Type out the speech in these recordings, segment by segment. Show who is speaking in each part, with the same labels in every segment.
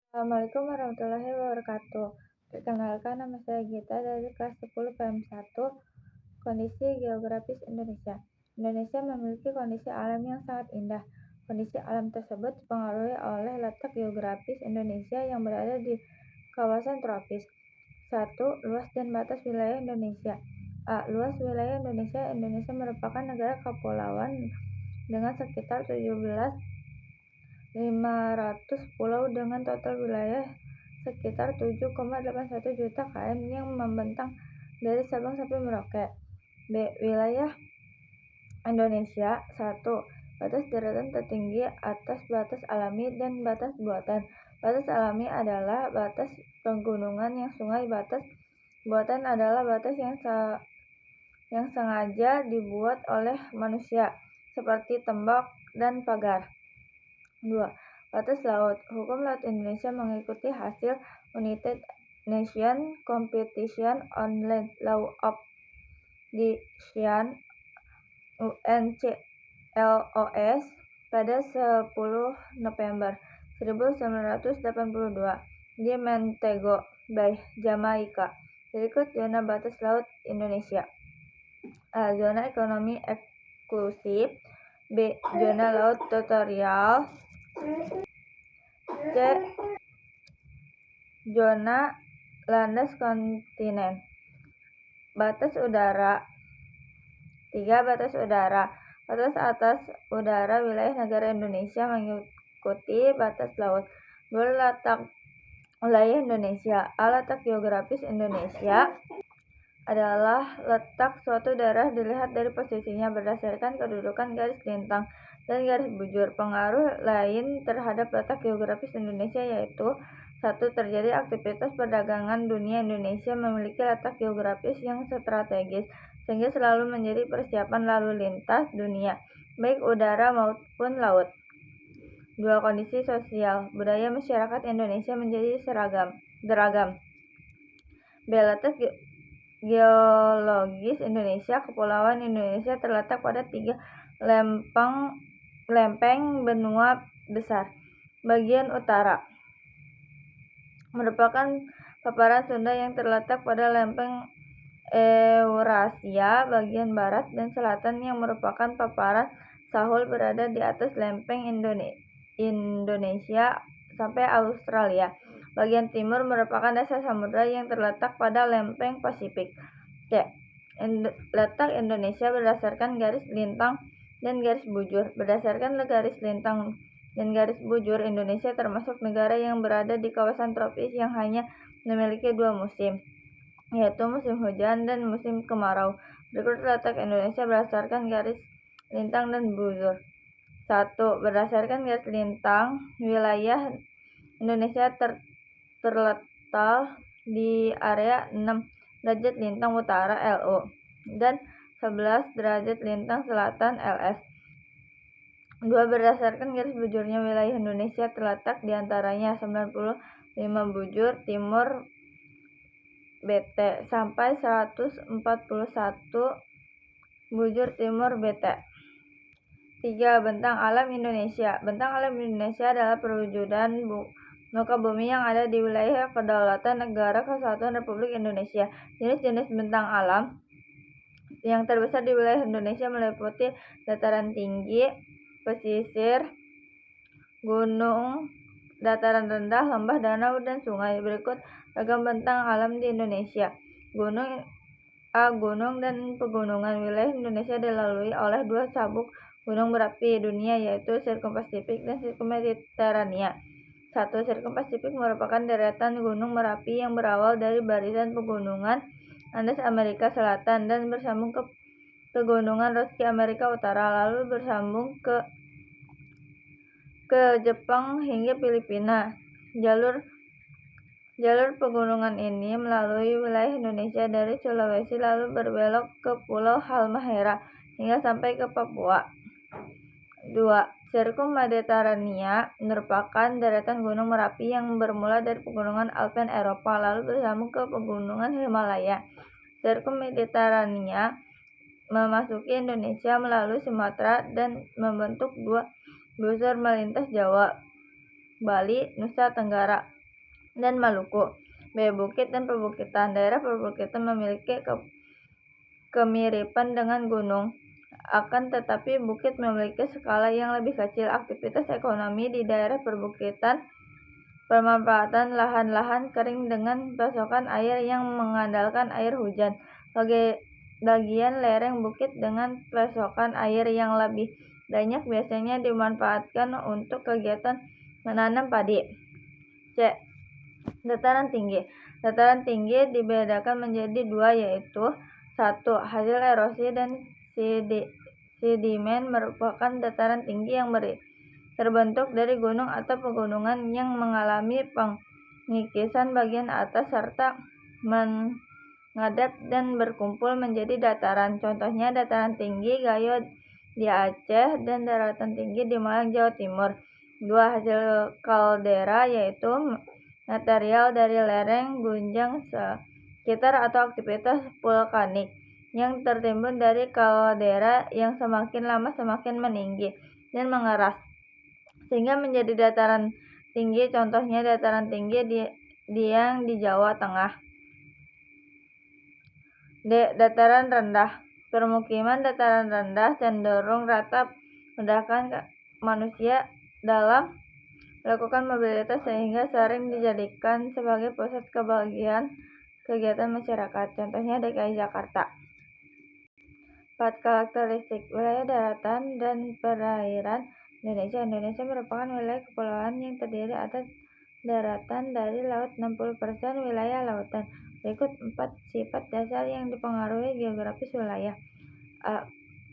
Speaker 1: Assalamualaikum warahmatullahi wabarakatuh. Perkenalkan, nama saya Gita dari kelas 10 PM1, Kondisi Geografis Indonesia. Indonesia memiliki kondisi alam yang sangat indah. Kondisi alam tersebut dipengaruhi oleh letak geografis Indonesia yang berada di kawasan tropis. 1. Luas dan batas wilayah Indonesia. A. Luas wilayah Indonesia. Indonesia merupakan negara kepulauan dengan sekitar 500 pulau dengan total wilayah sekitar 7,81 juta km yang membentang dari Sabang sampai Merauke. B. Wilayah Indonesia. 1. Batas daratan tertinggi atas batas alami dan batas buatan. Batas alami adalah batas pegunungan yang sungai. Batas buatan adalah batas yang sengaja dibuat oleh manusia, seperti tembok dan pagar. 2. Batas laut. Hukum laut Indonesia mengikuti hasil United Nations Competition on Land Law of the Ocean (UNCLOS) pada 10 November 1982 di Montego Bay, Jamaika. Berikut zona batas laut Indonesia. A. Zona ekonomi eksklusif. B. Zona laut teritorial. C. Zona landas kontinen. Batas udara. 3. Batas udara. Batas atas udara wilayah negara Indonesia mengikuti batas laut. 2. Letak wilayah Indonesia. A. Letak geografis Indonesia adalah letak suatu daerah dilihat dari posisinya berdasarkan kedudukan garis lintang dan garis bujur. Pengaruh lain terhadap letak geografis Indonesia yaitu: 1. Terjadi aktivitas perdagangan dunia. Indonesia memiliki letak geografis yang strategis sehingga selalu menjadi persiapan lalu lintas dunia, baik udara maupun laut. 2. Kondisi sosial budaya masyarakat Indonesia menjadi beragam. B. Letak geologis Indonesia. Kepulauan Indonesia terletak pada 3 lempeng benua besar. Bagian utara merupakan paparan Sunda yang terletak pada lempeng Eurasia. Bagian barat dan selatan yang merupakan paparan Sahul berada di atas lempeng Indonesia sampai Australia. Bagian timur merupakan dasar samudra yang terletak pada lempeng Pasifik. C. Letak Indonesia berdasarkan garis lintang dan garis bujur. Berdasarkan garis lintang dan garis bujur, Indonesia termasuk negara yang berada di kawasan tropis yang hanya memiliki 2 musim, yaitu musim hujan dan musim kemarau. Berikut letak Indonesia berdasarkan garis lintang dan bujur. 1. Berdasarkan garis lintang, wilayah Indonesia terletak di area 6 derajat lintang utara (LU) dan 11 derajat lintang selatan (LS). 2. Berdasarkan garis bujurnya, wilayah Indonesia terletak di antaranya 95 bujur timur BT sampai 141 bujur timur BT. 3. Bentang alam Indonesia. Bentang alam Indonesia adalah perwujudan muka bumi yang ada di wilayah kedaulatan Negara Kesatuan Republik Indonesia. Jenis-jenis bentang alam yang terbesar di wilayah Indonesia meliputi dataran tinggi, pesisir, gunung, dataran rendah, lembah, danau, dan sungai. Berikut ragam bentang alam di Indonesia. Gunung. A. Gunung dan pegunungan. Wilayah Indonesia dilalui oleh 2 sabuk gunung berapi dunia, yaitu Sirkumpasifik dan Sirkummediterania. 1. Sirkumpasifik merupakan deretan gunung berapi yang berawal dari barisan pegunungan Andes Amerika Selatan dan bersambung ke pegunungan Rocky Amerika Utara, lalu bersambung ke Jepang hingga Filipina. Jalur pegunungan ini melalui wilayah Indonesia dari Sulawesi lalu berbelok ke Pulau Halmahera hingga sampai ke Papua. 2. Sirkummediterania merupakan deretan gunung berapi yang bermula dari pegunungan Alpen Eropa lalu bersambung ke pegunungan Himalaya. Sirkummediterania memasuki Indonesia melalui Sumatera dan membentuk 2 busur melintas Jawa, Bali, Nusa Tenggara. dan Maluku. B. Bukit dan perbukitan. Daerah perbukitan memiliki kemiripan dengan gunung, akan tetapi bukit memiliki skala yang lebih kecil. Aktivitas ekonomi di daerah perbukitan pemanfaatan lahan-lahan kering dengan pasokan air yang mengandalkan air hujan. Bagian lereng bukit dengan pasokan air yang lebih banyak biasanya dimanfaatkan untuk kegiatan menanam padi. C. Dataran tinggi. Dataran tinggi dibedakan menjadi dua, yaitu 1. Hasil erosi dan sedimen merupakan dataran tinggi yang terbentuk dari gunung atau pegunungan yang mengalami pengikisan bagian atas serta menghadap dan berkumpul menjadi dataran. Contohnya dataran tinggi Gayo di Aceh dan daratan tinggi di Malang, Jawa Timur. 2. Hasil kaldera, yaitu material dari lereng gunjang sekitar atau aktivitas vulkanik yang tertimbun dari kaldera yang semakin lama semakin meninggi dan mengeras sehingga menjadi dataran tinggi. Contohnya dataran tinggi yang di Jawa Tengah. D. Dataran rendah. Permukiman dataran rendah cenderung rata, memudahkan manusia dalam melakukan mobilitas sehingga sering dijadikan sebagai pusat kegiatan masyarakat. Contohnya DKI Jakarta. 4. Karakteristik wilayah daratan dan perairan Indonesia. Indonesia merupakan wilayah kepulauan yang terdiri atas daratan dari laut 60% wilayah lautan. Berikut 4 sifat dasar yang dipengaruhi geografis wilayah. A.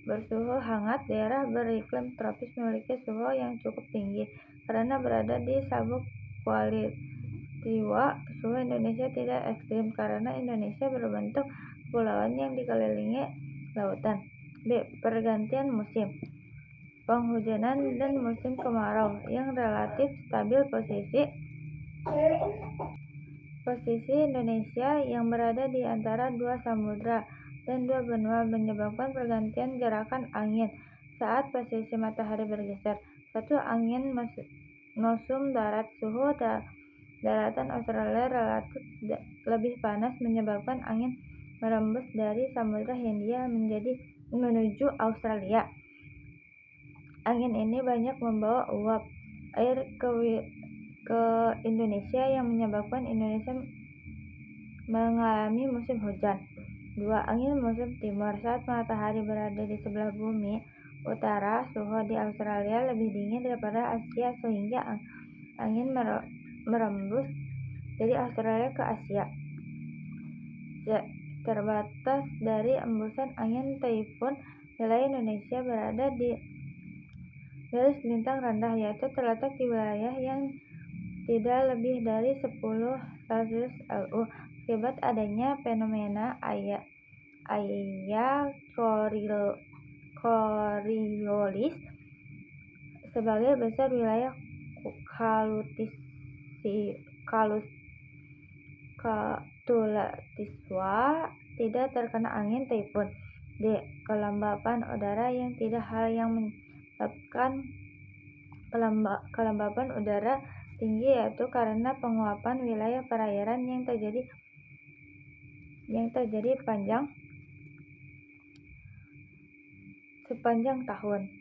Speaker 1: Bersuhu hangat. Daerah beriklim tropis memiliki suhu yang cukup tinggi. Karena berada di sabuk khatulistiwa, suhu Indonesia tidak ekstrim karena Indonesia berbentuk kepulauan yang dikelilingi lautan. B. Pergantian musim. Penghujanan dan musim kemarau yang relatif stabil. Posisi Indonesia yang berada di antara dua samudra dan dua benua menyebabkan pergantian gerakan angin saat posisi matahari bergeser. 1. Angin nosum darat. Suhu daratan Australia relatif lebih panas menyebabkan angin merembes dari Samudra Hindia menuju Australia. Angin ini banyak membawa uap air ke Indonesia yang menyebabkan Indonesia mengalami musim hujan. 2. Angin musim timur. Saat matahari berada di sebelah bumi utara, suhu di Australia lebih dingin daripada Asia sehingga angin merembus dari Australia ke Asia. C. Terbatas dari embusan angin taifun. Wilayah Indonesia berada di garis lintang rendah, yaitu terletak di wilayah yang tidak lebih dari 10 Celsius LU akibat adanya fenomena Coriolis. Sebagai besar wilayah khatulistiwa tidak terkena angin taifun. D. Kelembapan udara yang tidak. Hal yang menyebabkan kelembapan udara tinggi yaitu karena penguapan wilayah perairan yang terjadi sepanjang tahun.